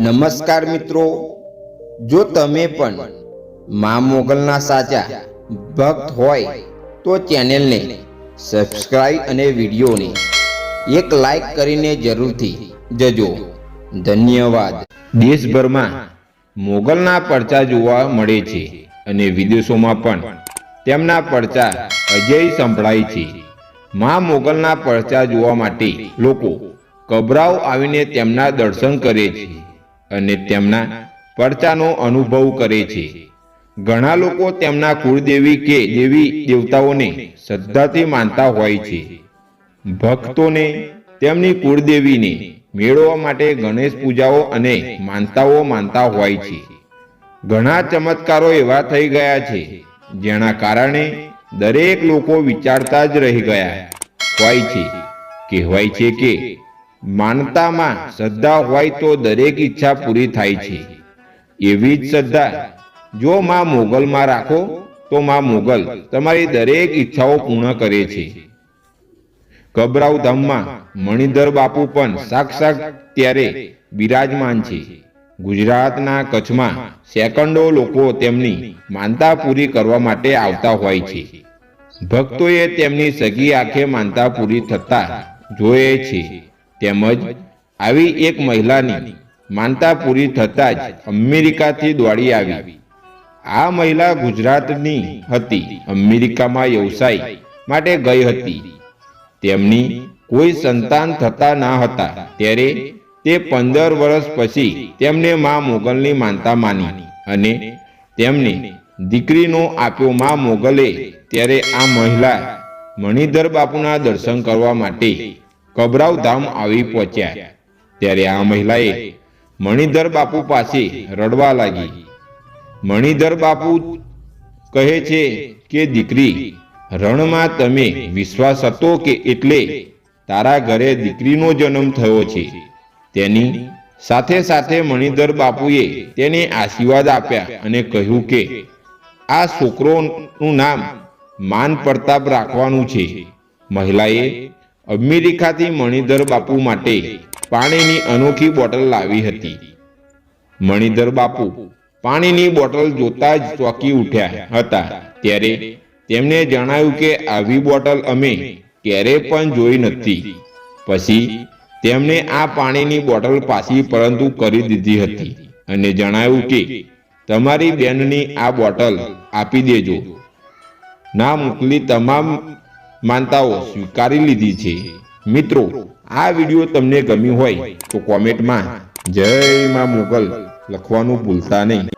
નમસ્કાર મિત્રો, જો તમે પણ મા મોગલના સાચા ભક્ત હોય તો ચેનલને સબસ્ક્રાઇબ અને વિડીયોને એક લાઈક કરીને જરૂરથી જજો. ધન્યવાદ. દેશભરમાં મોગલના પરચા જોવા મળે છે અને વિદેશોમાં પણ તેમના પરચા અજય સંભળાય છે. મા મોગલના પરચા જોવા માટે લોકો કબરાઓ આવીને તેમના દર્શન કરે છે અને તેમના પરચાનો અનુભવ કરે છે. ઘણા લોકો તેમના કુળદેવી કે દેવી દેવતાઓને શ્રદ્ધાથી માનતા હોય છે. ભક્તોને તેમની કુળદેવીને મેળવવા માટે ગણેશ પૂજાઓ અને માનતા હોય છે. ઘણા ચમત્કારો એવા થઈ ગયા છે જેના કારણે દરેક લોકો વિચારતા જ રહી ગયા હોય છે. કહેવાય છે કે માનતામાં શ્રદ્ધા હોય તો દરેક ઈચ્છા પૂરી થાય છે. એવી જ શ્રદ્ધા જો મા મોગલમાં રાખો તો મા મોગલ તમારી દરેક ઈચ્છાઓ પૂર્ણ કરે છે. કબરાઉ ધામમાં મણિધર બાપુ પણ સાક્ષાત ત્યારે બિરાજમાન છે. ગુજરાતના કચ્છમાં સેંકડો લોકો તેમની માનતા પૂરી કરવા માટે આવતા હોય છે. ભક્તોએ તેમની સગી આંખે માનતા પૂરી થતા જોયે છે. તેમજ આવી એક મહિલાની માનતા પૂરી થતા જ અમેરિકાથી દોડી આવી. આ મહિલા ગુજરાતની હતી. અમેરિકામાં વ્યવસાય માટે ગઈ હતી. તેમની કોઈ સંતાન થતા ન હતા ત્યારે તે 15 વર્ષ પછી તેમને મા મોગલની માનતા માની અને તેમને દીકરીનો આપ્યો. મા મોગલે ત્યારે આ મહિલા મણિધર બાપુના દર્શન કરવા માટે કબરાઉ ધામ આવી પહોંચ્યા. ત્યારે આ મહિલાએ મણિધર બાપુ પાસે રડવા લાગી. મણિધર બાપુ કહે છે કે દીકરી, રણમાં તમે વિશ્વાસ હતો કે એટલે તારા ઘરે દીકરીનો જન્મ થયો છે. તેની સાથે સાથે મણિધર બાપુએ તેને આશીર્વાદ આપ્યા અને કહ્યું કે આ છોકરોનું નામ માન પ્રતાપ રાખવાનું છે. મહિલાએ અમેરિકાથી મણિધર બાપુ માટે પાણીની અનોખી બોટલ લાવી હતી. મણિધર બાપુ પાણીની બોટલ જોતા જ ચોંકી ઉઠ્યા હતા. ત્યારે તેમને જણાવ્યું કે આવી બોટલ અમે ક્યારે પણ જોઈ નથી. પછી તેમણે આ પાણીની બોટલ પાછી પરંતુ કરી દીધી હતી અને જણાવ્યું કે તમારી બેનની આ બોટલ આપી દેજો. ના મોકલી તમામ માનતાઓ સ્વીકારી લીધી છે. મિત્રો, આ વિડીયો તમને ગમ્યું હોય તો કોમેન્ટમાં જય મા મોગલ લખવાનું ભૂલતા નહીં.